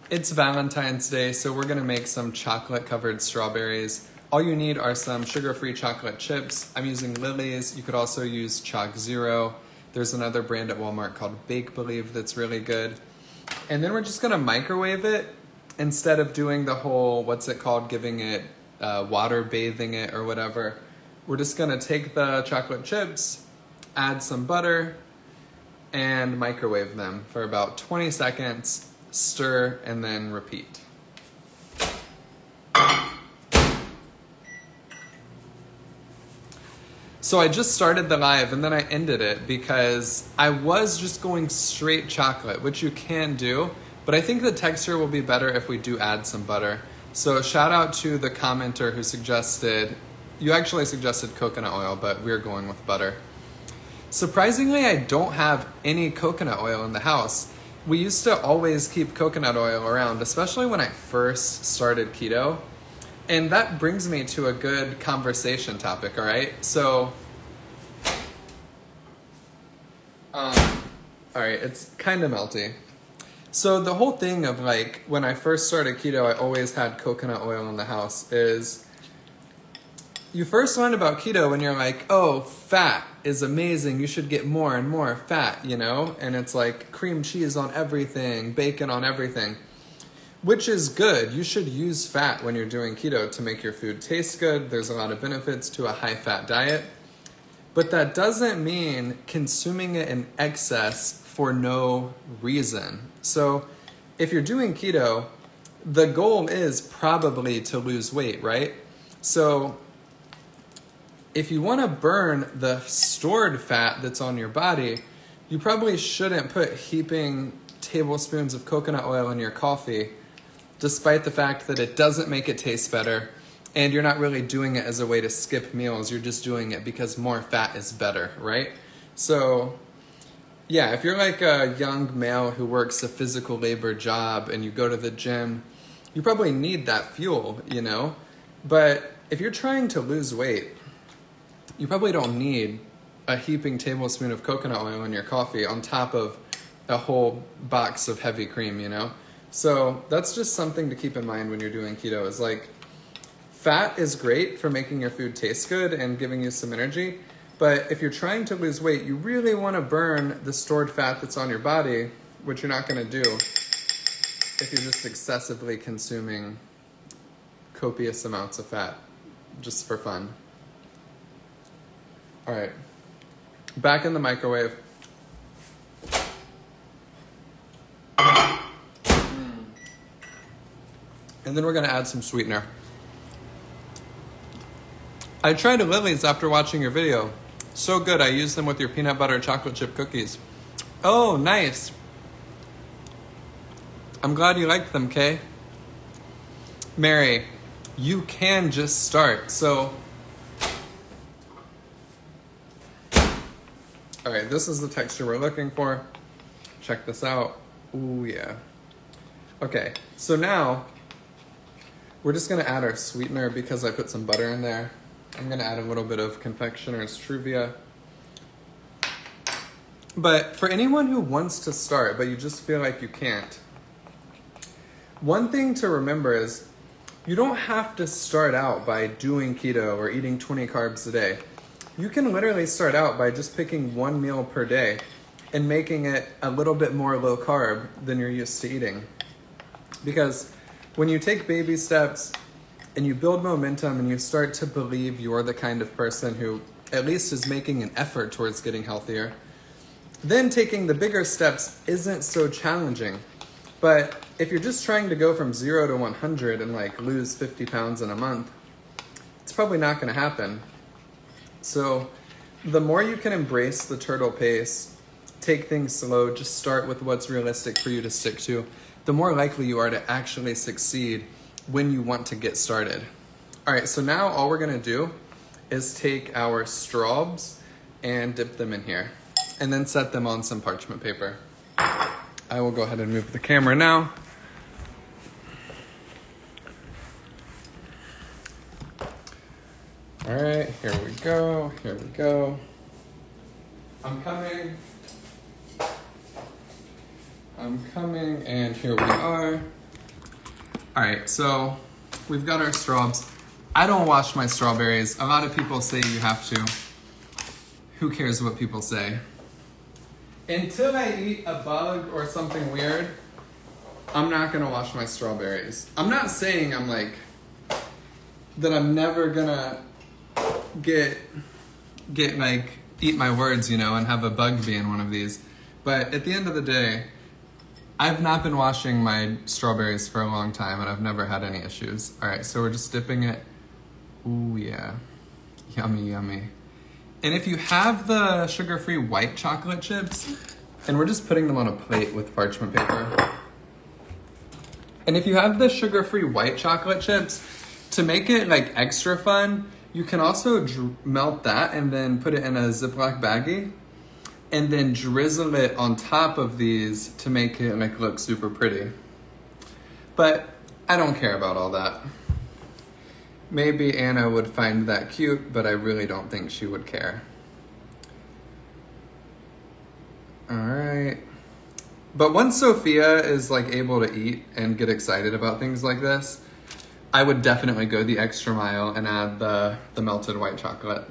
It's Valentine's Day, so we're gonna make some chocolate-covered strawberries. All you need are some sugar-free chocolate chips. I'm using Lily's. You could also use Chalk Zero. There's another brand at Walmart called Bake Believe that's really good. And then we're just gonna microwave it instead of doing the whole, what's it called, giving it water bathing it or whatever. We're just gonna take the chocolate chips, add some butter, and microwave them for about 20 seconds. Stir, and then repeat. So I just started the live and then I ended it because I was just going straight chocolate, which you can do, but I think the texture will be better if we do add some butter. So shout out to the commenter who suggested, you actually suggested coconut oil, but we're going with butter. Surprisingly, I don't have any coconut oil in the house. We used to always keep coconut oil around, especially when I first started keto. And that brings me to a good conversation topic, all right? So, all right, it's kind of melty. So the whole thing of like, when I first started keto, I always had coconut oil in the house is, you first learn about keto when you're like, oh, fat is amazing. You should get more and more fat, you know? And it's like cream cheese on everything, bacon on everything, which is good. You should use fat when you're doing keto to make your food taste good. There's a lot of benefits to a high-fat diet. But that doesn't mean consuming it in excess for no reason. So if you're doing keto, the goal is probably to lose weight, right? So if you want to burn the stored fat that's on your body, you probably shouldn't put heaping tablespoons of coconut oil in your coffee, despite the fact that it doesn't make it taste better, and you're not really doing it as a way to skip meals. You're just doing it because more fat is better, right? So, yeah, if you're like a young male who works a physical labor job and you go to the gym, you probably need that fuel, you know? But if you're trying to lose weight, you probably don't need a heaping tablespoon of coconut oil in your coffee on top of a whole box of heavy cream, you know? So that's just something to keep in mind when you're doing keto is like, fat is great for making your food taste good and giving you some energy. But if you're trying to lose weight, you really want to burn the stored fat that's on your body, which you're not going to do if you're just excessively consuming copious amounts of fat just for fun. All right, back in the microwave. And then we're gonna add some sweetener. I tried Lily's after watching your video. So good, I used them with your peanut butter chocolate chip cookies. Oh, nice. I'm glad you liked them, Kay. Mary, you can just start, so. All right, this is the texture we're looking for. Check this out. Ooh, yeah. Okay, so now we're just gonna add our sweetener because I put some butter in there. I'm gonna add a little bit of confectioner's Truvia. But for anyone who wants to start, but you just feel like you can't, one thing to remember is you don't have to start out by doing keto or eating 20 carbs a day. You can literally start out by just picking one meal per day and making it a little bit more low carb than you're used to eating. Because when you take baby steps and you build momentum and you start to believe you're the kind of person who at least is making an effort towards getting healthier, then taking the bigger steps isn't so challenging. But if you're just trying to go from 0 to 100 and like lose 50 pounds in a month, it's probably not gonna happen. So the more you can embrace the turtle pace, take things slow, just start with what's realistic for you to stick to, the more likely you are to actually succeed when you want to get started. All right, so now all we're gonna do is take our straws and dip them in here and then set them on some parchment paper. I will go ahead and move the camera now. All right, here we go, here we go. I'm coming, and here we are. All right, so we've got our straws. I don't wash my strawberries. A lot of people say you have to. Who cares what people say? Until I eat a bug or something weird, I'm not gonna wash my strawberries. I'm not saying I'm like, that I'm never gonna get like, eat my words, you know, and have a bug be in one of these. But at the end of the day, I've not been washing my strawberries for a long time and I've never had any issues. All right, so we're just dipping it. Ooh, yeah. Yummy, yummy. And if you have the sugar-free white chocolate chips, and we're just putting them on a plate with parchment paper. And if you have the sugar-free white chocolate chips, to make it like extra fun, you can also melt that and then put it in a Ziploc baggie and then drizzle it on top of these to make it like look super pretty. But I don't care about all that. Maybe Anna would find that cute, but I really don't think she would care. All right. But once Sophia is like able to eat and get excited about things like this, I would definitely go the extra mile and add the melted white chocolate.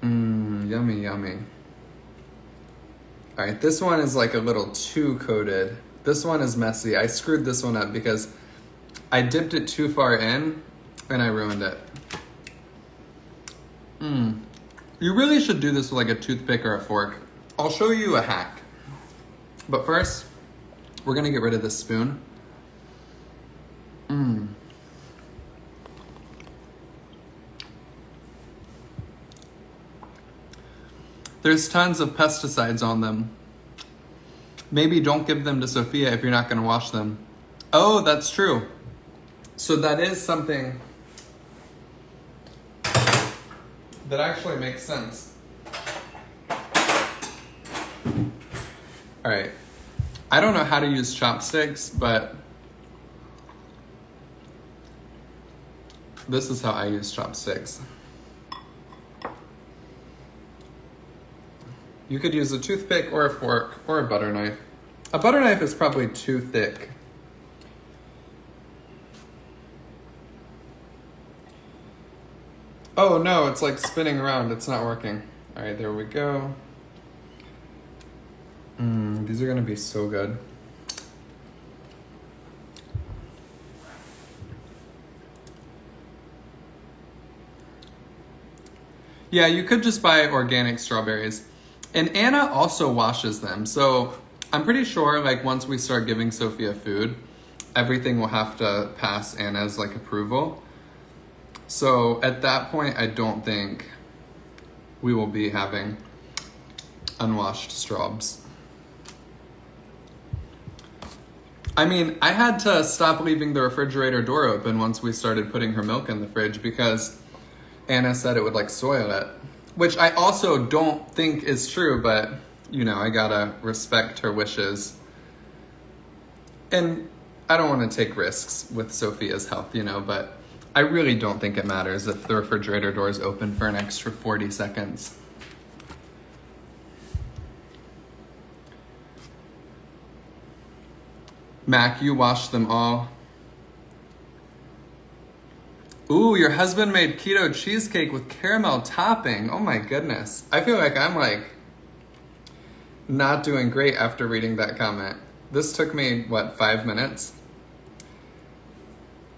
Yummy, yummy. All right, this one is like a little too coated. This one is messy. I screwed this one up because I dipped it too far in and I ruined it. You really should do this with like a toothpick or a fork. I'll show you a hack. But first, we're gonna get rid of this spoon. There's tons of pesticides on them. Maybe don't give them to Sophia if you're not gonna wash them. Oh, that's true. So that is something that actually makes sense. All right. I don't know how to use chopsticks, but this is how I use chopsticks. You could use a toothpick or a fork or a butter knife. A butter knife is probably too thick. Oh no, it's like spinning around. It's not working. All right, there we go. These are gonna be so good. Yeah, you could just buy organic strawberries. And Anna also washes them. So I'm pretty sure like once we start giving Sophia food, everything will have to pass Anna's like approval. So at that point, I don't think we will be having unwashed straws. I mean, I had to stop leaving the refrigerator door open once we started putting her milk in the fridge because Anna said it would like soil it, which I also don't think is true, but you know, I gotta respect her wishes. And I don't want to take risks with Sophia's health, you know, but I really don't think it matters if the refrigerator door is open for an extra 40 seconds. Mac, you washed them all. Ooh, your husband made keto cheesecake with caramel topping. Oh my goodness. I feel like I'm like not doing great after reading that comment. This took me, what, 5 minutes?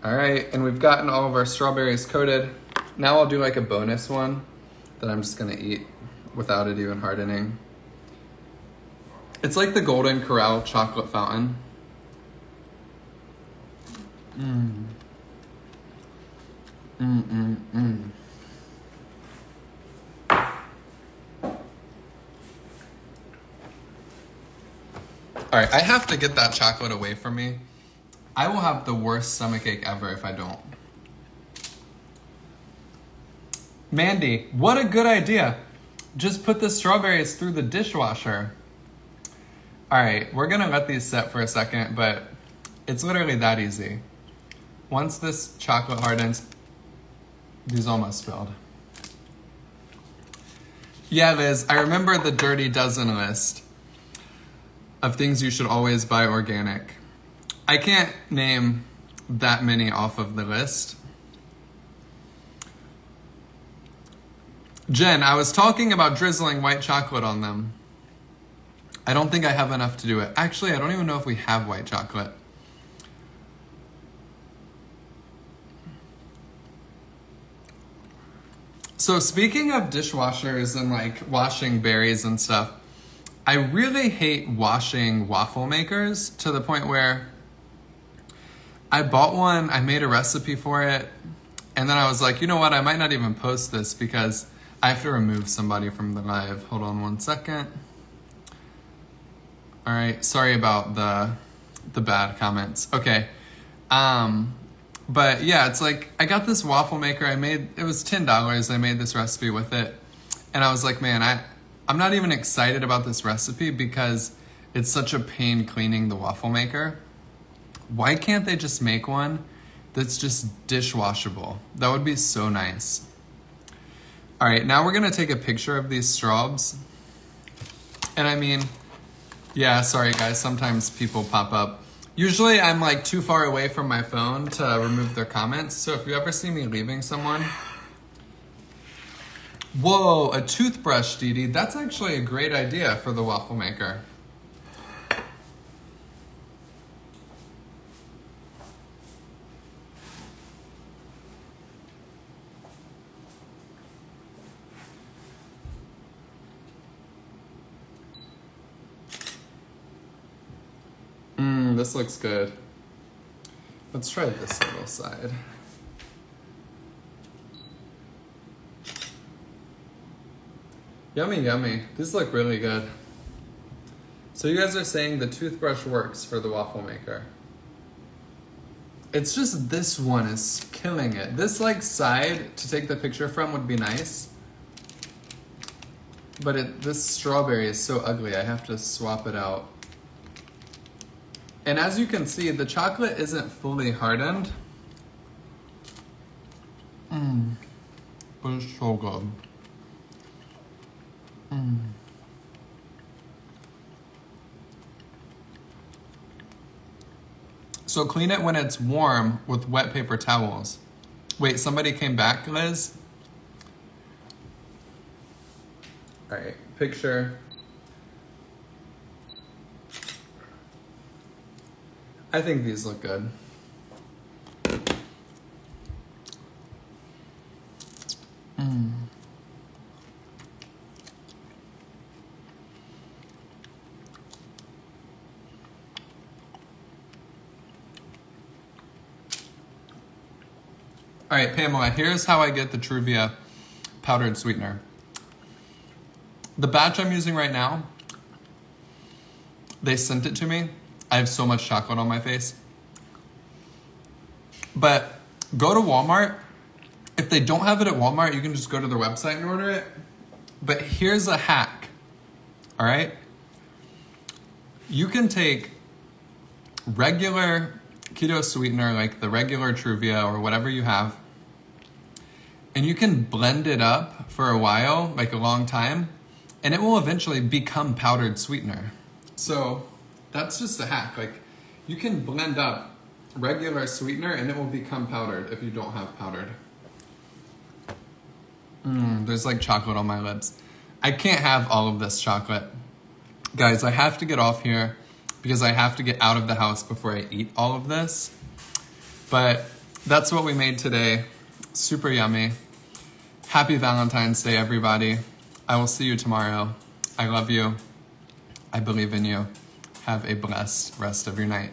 All right, and we've gotten all of our strawberries coated. Now I'll do like a bonus one that I'm just gonna eat without it even hardening. It's like the Golden Corral chocolate fountain. All right, I have to get that chocolate away from me. I will have the worst stomachache ever if I don't. Mandy, what a good idea. Just put the strawberries through the dishwasher. All right, we're gonna let these set for a second, but it's literally that easy. Once this chocolate hardens, these almost spilled. Yeah, Liz, I remember the Dirty Dozen list of things you should always buy organic. I can't name that many off of the list. Jen, I was talking about drizzling white chocolate on them. I don't think I have enough to do it. Actually, I don't even know if we have white chocolate. So speaking of dishwashers and like washing berries and stuff, I really hate washing waffle makers to the point where I bought one, I made a recipe for it, and then I was like, you know what, I might not even post this because I have to remove somebody from the live. Hold on one second. All right, sorry about the bad comments. Okay. But yeah, it's like, I got this waffle maker. It was $10. I made this recipe with it. And I was like, man, I'm not even excited about this recipe because it's such a pain cleaning the waffle maker. Why can't they just make one that's just dishwashable? That would be so nice. All right, now we're gonna take a picture of these straws. And I mean, yeah, sorry guys, sometimes people pop up. Usually I'm like too far away from my phone to remove their comments. So if you ever see me leaving someone, whoa, a toothbrush, Dee Dee. That's actually a great idea for the waffle maker. This looks good. Let's try this little side. Yummy, yummy. These look really good. So you guys are saying the toothbrush works for the waffle maker. It's just this one is killing it. This like side to take the picture from would be nice. But this strawberry is so ugly, I have to swap it out. And as you can see, the chocolate isn't fully hardened. But it's so good. So clean it when it's warm with wet paper towels. Wait, somebody came back, Liz? All right, picture. I think these look good. All right, Pamela, here's how I get the Truvia powdered sweetener. The batch I'm using right now, they sent it to me. I have so much chocolate on my face. But go to Walmart. If they don't have it at Walmart, you can just go to their website and order it. But here's a hack, all right? You can take regular keto sweetener, like the regular Truvia or whatever you have, and you can blend it up for a while, like a long time, and it will eventually become powdered sweetener. So that's just a hack. Like, you can blend up regular sweetener and it will become powdered if you don't have powdered. There's like chocolate on my lips. I can't have all of this chocolate. Guys, I have to get off here because I have to get out of the house before I eat all of this. But that's what we made today. Super yummy. Happy Valentine's Day, everybody. I will see you tomorrow. I love you. I believe in you. Have a blessed rest of your night.